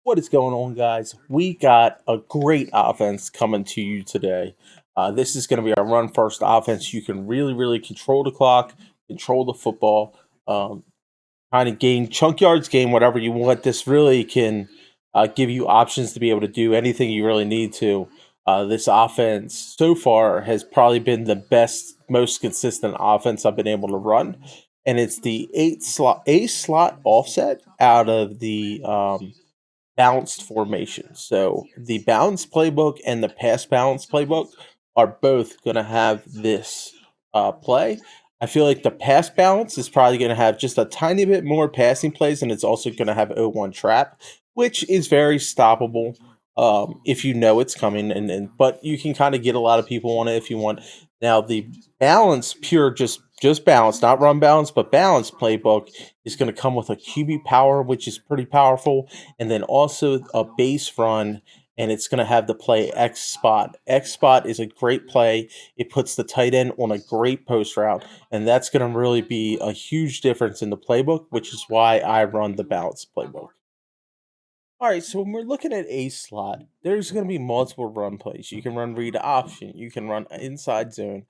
What is going on, guys? We got a great offense coming to you today. This is going to be our run first offense. You can really control the clock, control the football, um, kind of gain chunk yards, gain whatever you want. This really can give you options to be able to do anything you really need to. This offense so far has probably been the best, most consistent offense I've been able to run, and it's the a slot offset out of the balanced formation. So the balanced playbook and the pass balanced playbook are both going to have this play. I feel like the pass balance is probably going to have just a tiny bit more passing plays, and it's also going to have O1 trap, which is very stoppable if you know it's coming. And but you can kind of get a lot of people on it if you want. Now the balance, pure just balance, not run balance, but balance playbook is going to come with a QB power, which is pretty powerful, and then also a base run, and it's going to have the play X spot. X spot is a great play. It puts the tight end on a great post route, and that's going to really be a huge difference in the playbook, which is why I run the balanced playbook. All right, so when we're looking at a slot, there's going to be multiple run plays. You can run read option, you can run inside zone,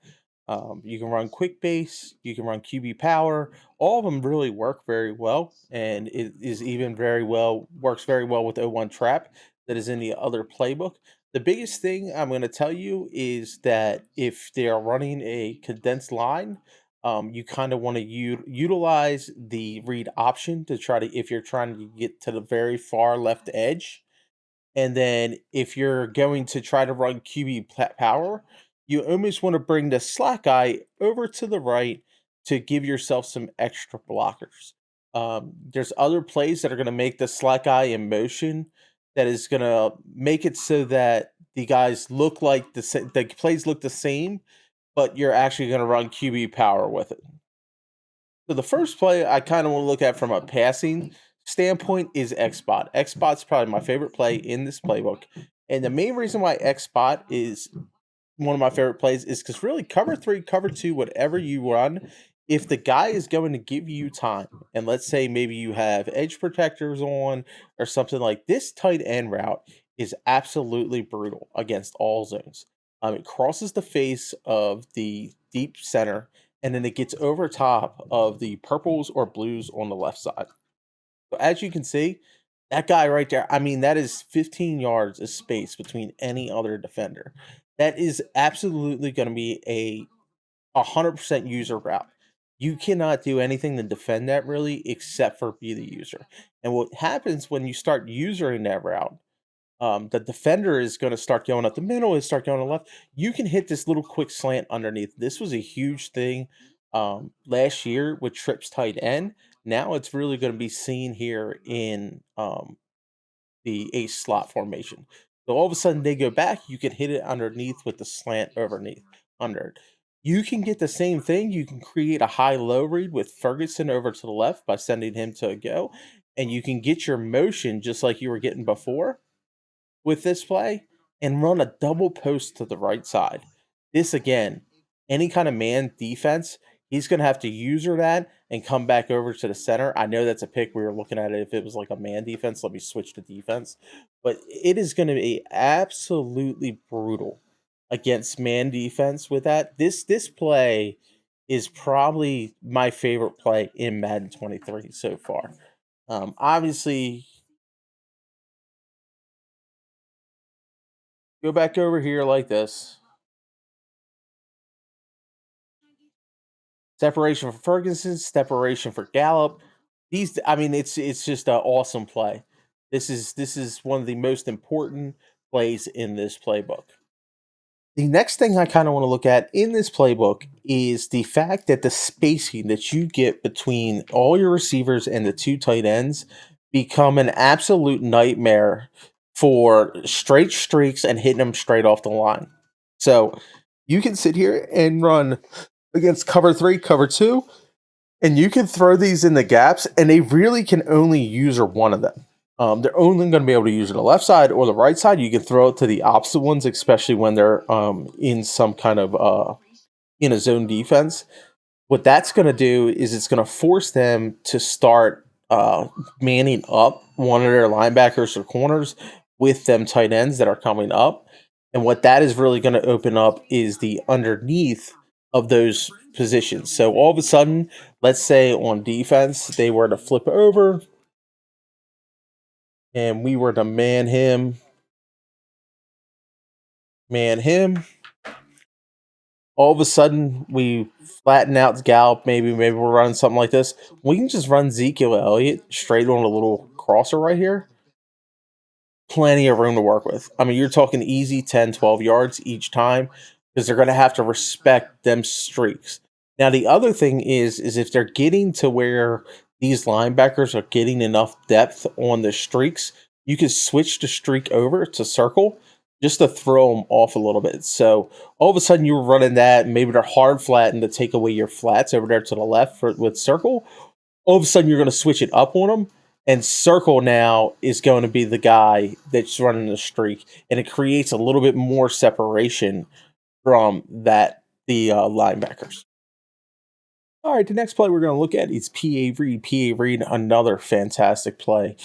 you can run quick base, you can run QB power. All of them really work very well, and it is even very well works very well with O1 trap that is in the other playbook. The biggest thing I'm going to tell you is that if they are running a condensed line, you kind of want to utilize the read option to try to if you're trying to get to the very far left edge, and then if you're going to try to run power, you almost want to bring the slack guy over to the right to give yourself some extra blockers. There's other plays that are going to make the slack guy in motion that is going to make it so that the guys look like the plays look the same, but you're actually going to run QB power with it. So the first play I kind of want to look at from a passing standpoint is X spot. X spot's probably my favorite play in this playbook, and the main reason why X spot is one of my favorite plays is because really cover three, cover two, whatever you run, if the guy is going to give you time, and let's say maybe you have edge protectors on or something like this, tight end route is absolutely brutal against all zones. It crosses the face of the deep center, and then it gets over top of the purples or blues on the left side. So as you can see, that guy right there, I mean, that is 15 yards of space between any other defender. That is absolutely going to be a 100% user route. You cannot do anything to defend that really except for be the user. And what happens when you start using that route, the defender is going to start going up the middle and start going to the left. You can hit this little quick slant underneath. This was a huge thing last year with trips tight end. Now it's really going to be seen here in the ace slot formation. So all of a sudden they go back, you can hit it underneath with the slant underneath under it. You can get the same thing. You can create a high-low read with Ferguson over to the left by sending him to a go, and you can get your motion just like you were getting before with this play and run a double post to the right side. This again, any kind of man defense, he's going to have to user that and come back over to the center. I know that's a pick. We were looking at it if it was like a man defense. Let me switch to defense, but it is going to be absolutely brutal against man defense with that. This play is probably my favorite play in Madden 23 so far. Obviously, go back over here like this. Separation for Ferguson, separation for Gallup. These, I mean, it's just an awesome play. This is one of the most important plays in this playbook. The next thing I kind of want to look at in this playbook is the fact that the spacing that you get between all your receivers and the two tight ends become an absolute nightmare for straight streaks and hitting them straight off the line. So you can sit here and run against cover three, cover two, and you can throw these in the gaps, and they really can only use one of them. They're only going to be able to use the left side or the right side. You can throw it to the opposite ones, especially when they're in some kind of in a zone defense. What that's going to do is it's going to force them to start uh, manning up one of their linebackers or corners with them tight ends that are coming up. And what that is really going to open up is the underneath of those positions. So all of a sudden, let's say on defense, they were to flip over and we were to man him. All of a sudden, we flatten out Gallup. Maybe we're running something like this. We can just run Ezekiel Elliott straight on a little crosser right here, plenty of room to work with. I mean, you're talking easy 10, 12 yards each time because they're going to have to respect them streaks. Now, the other thing is if they're getting to where these linebackers are getting enough depth on the streaks, you can switch the streak over to circle just to throw them off a little bit. So all of a sudden you're running that, and maybe they're hard flattened to take away your flats over there to the left with circle. All of a sudden you're going to switch it up on them, and circle now is going to be the guy that's running the streak, and it creates a little bit more separation from the linebackers. All right, the next play we're going to look at is P.A. Reed. P.A. Reed, another fantastic play.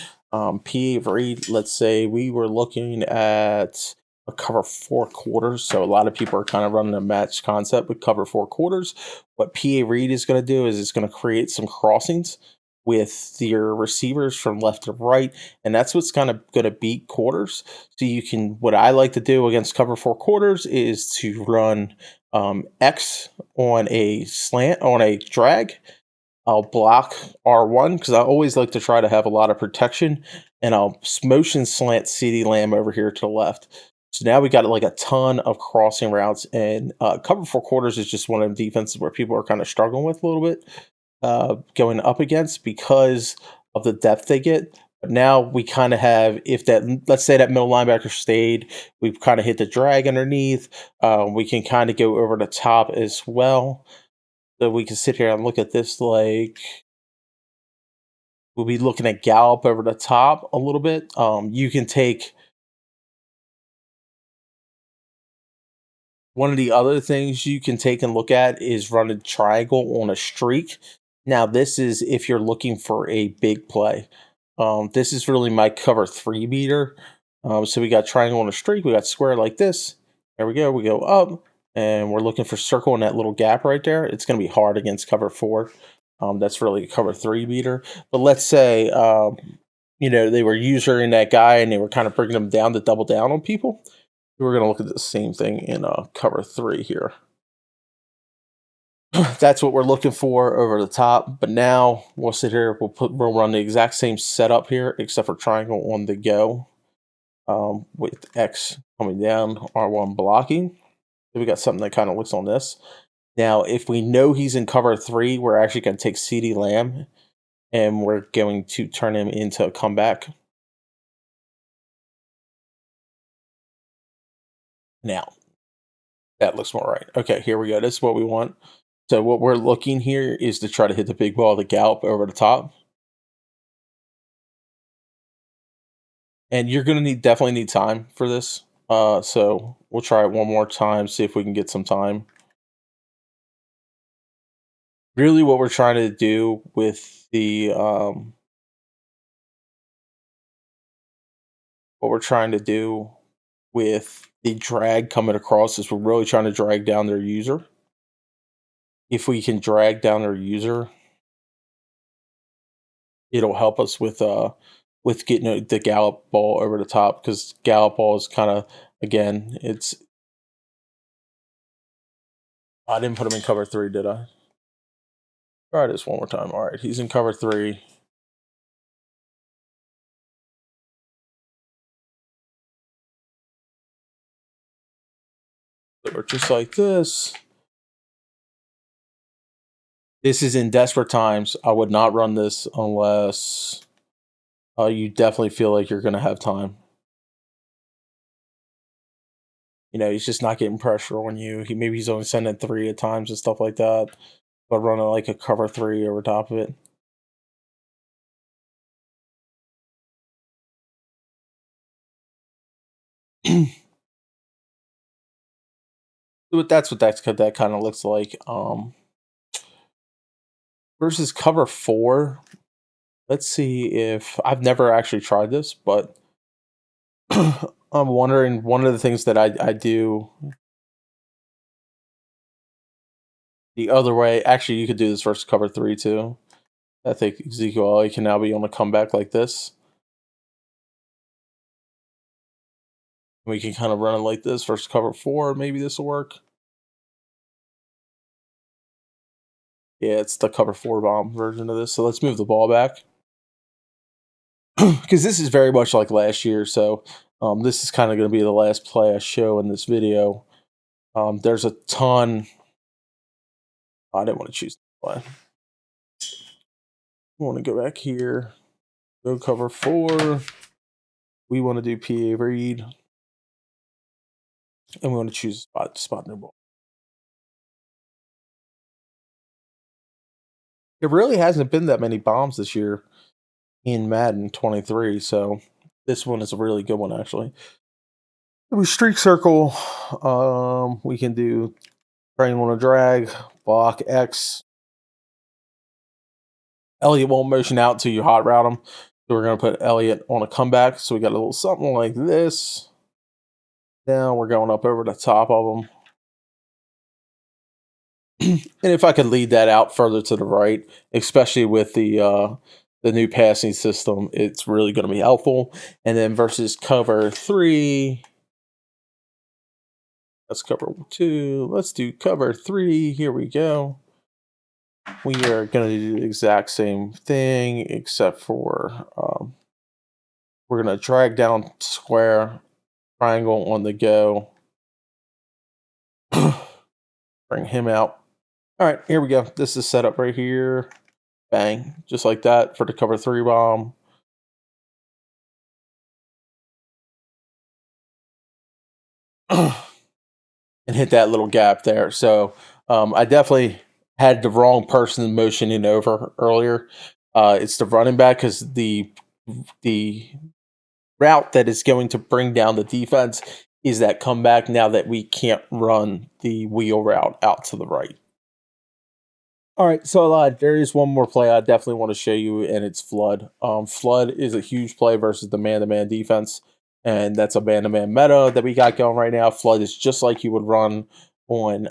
P.A. Reed, let's say we were looking at a cover 4 quarters. So a lot of people are kind of running a match concept with cover 4 quarters. What P.A. Reed is going to do is it's going to create some crossings with your receivers from left to right, and that's what's kind of going to beat quarters. So you can, what I like to do against cover 4 quarters is to run X on a slant, on a drag. I'll block R1 because I always like to try to have a lot of protection, and I'll motion slant CD Lamb over here to the left. So now we got like a ton of crossing routes, and cover 4 quarters is just one of the defenses where people are kind of struggling with a little bit going up against because of the depth they get. But now we kind of have, if that, let's say that middle linebacker stayed, we've kind of hit the drag underneath. We can kind of go over the top as well. So we can sit here and look at this like we'll be looking at Gallup over the top a little bit. You can take one of the other things you can take and look at is run a triangle on a streak. Now, this is if you're looking for a big play. This is really my cover 3 beater. So we got triangle on a streak. We got square like this. There we go. We go up, and we're looking for circle in that little gap right there. It's going to be hard against cover 4. That's really a cover 3 beater. But let's say, they were usuring that guy and they were kind of bringing them down to double down on people. We're going to look at the same thing in cover 3 here. That's what we're looking for over the top. But now we'll sit here. We'll run the exact same setup here, except for triangle on the go, with X coming down, R1 blocking. So we got something that kind of looks on this. Now, if we know he's in cover 3, we're actually going to take CD Lamb, and we're going to turn him into a comeback. Now, that looks more right. Okay, here we go. This is what we want. So what we're looking here is to try to hit the big ball, the Gallup over the top. And you're going to definitely need time for this. So we'll try it one more time, see if we can get some time. Really what we're trying to do with the drag coming across is we're really trying to drag down their user. If we can drag down their user, it'll help us with getting the Gallup ball over the top, because Gallup ball is kind of, again, I didn't put him in cover 3, did I? Try this one more time. All right, he's in cover 3. Or just like this. This is in desperate times. I would not run this unless you definitely feel like you're going to have time. He's just not getting pressure on you. He's only sending 3 at times and stuff like that, but running like a cover 3 over top of it. But that's what that kind of looks like. Versus cover 4. let's see if I've never actually tried this, but I'm wondering one of the things that I do the other way. Actually, you could do this versus cover three too. I think Ezekiel Elliott can now be on a comeback like this. We can kind of run it like this versus cover four. Maybe this will work. Yeah, it's the cover four bomb version of this. So let's move the ball back. Because this is very much like last year. So this is kind of going to be the last play I show in this video. There's a ton. I didn't want to choose the play. I want to go back here. Go cover four. We want to do PA read. And we want to choose spot new ball. There really hasn't been that many bombs this year in Madden 23, so this one is a really good one, actually. We streak circle. We can do triangle on a drag, block X. Elliott won't motion out until you hot route him. So we're going to put Elliott on a comeback. So we got a little something like this. Now we're going up over the top of them. And if I could lead that out further to the right, especially with the new passing system, it's really going to be helpful. And then versus cover three, let's cover two. Let's do cover three. Here we go. We are going to do the exact same thing, except for we're going to drag down square, triangle on the go. Bring him out. All right, here we go. This is set up right here. Bang, just like that for the cover three bomb. And hit that little gap there. So I definitely had the wrong person motioning over earlier. It's the running back because the route that is going to bring down the defense is that comeback now that we can't run the wheel route out to the right. All right, so there is one more play I definitely want to show you, and it's Flood. Flood is a huge play versus the man-to-man defense, and that's a man-to-man meta that we got going right now. Flood is just like you would run on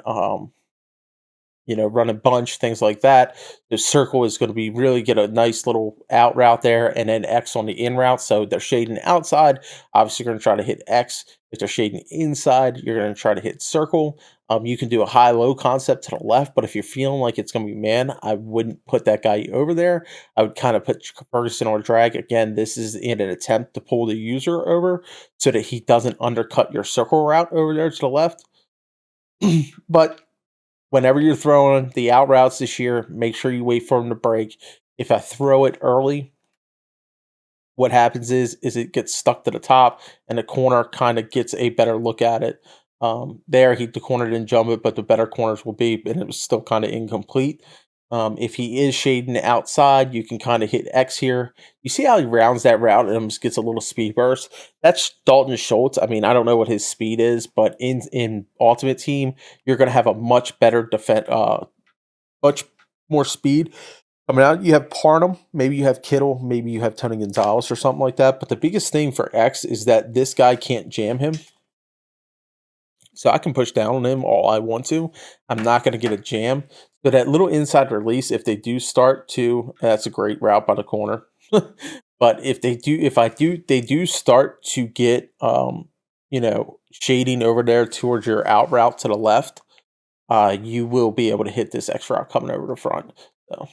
run a bunch, things like that. The circle is going to be really get a nice little out route there, and then X on the in route. So they're shading outside. Obviously, you're going to try to hit X. If they're shading inside, you're going to try to hit circle. You can do a high-low concept to the left, but if you're feeling like it's going to be man, I wouldn't put that guy over there. I would kind of put Ferguson or drag. Again, this is in an attempt to pull the user over so that he doesn't undercut your circle route over there to the left. But whenever you're throwing the out routes this year, make sure you wait for them to break. If I throw it early, what happens is it gets stuck to the top, and the corner kind of gets a better look at it. The corner didn't jump it, but the better corners will be, and it was still kind of incomplete. If he is shading outside, you can kind of hit X here. You see how he rounds that route and just gets a little speed burst? That's Dalton Schultz. I mean, I don't know what his speed is, but in Ultimate Team, you're going to have a much better defense, much more speed coming out. You have Parnham, maybe you have Kittle, maybe you have Tony Gonzalez or something like that. But the biggest thing for X is that this guy can't jam him. So I can push down on him all I want to. I'm not going to get a jam. So that little inside release, if they do start to, that's a great route by the corner. But if they do start to get, shading over there towards your out route to the left, you will be able to hit this X route coming over the front. So.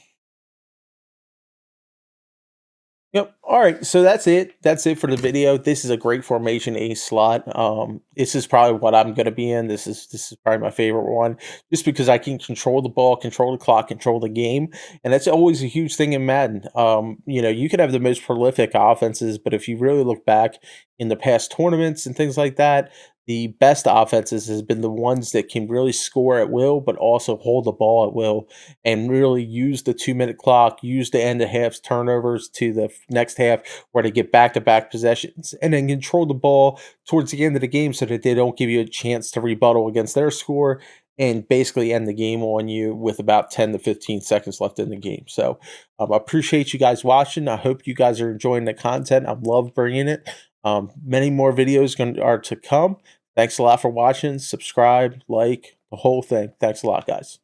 Yep. All right. So that's it. That's it for the video. This is a great formation A slot. This is probably what I'm going to be in. This is probably my favorite one, just because I can control the ball, control the clock, control the game, and that's always a huge thing in Madden. You could have the most prolific offenses, but if you really look back in the past tournaments and things like that, the best offenses has been the ones that can really score at will, but also hold the ball at will and really use the 2-minute clock, use the end of half turnovers to the next half where they get back-to-back possessions, and then control the ball towards the end of the game so that they don't give you a chance to rebuttal against their score and basically end the game on you with about 10 to 15 seconds left in the game. So I appreciate you guys watching. I hope you guys are enjoying the content. I love bringing it. Many more videos are to come. Thanks a lot for watching. Subscribe, like, the whole thing. Thanks a lot, guys.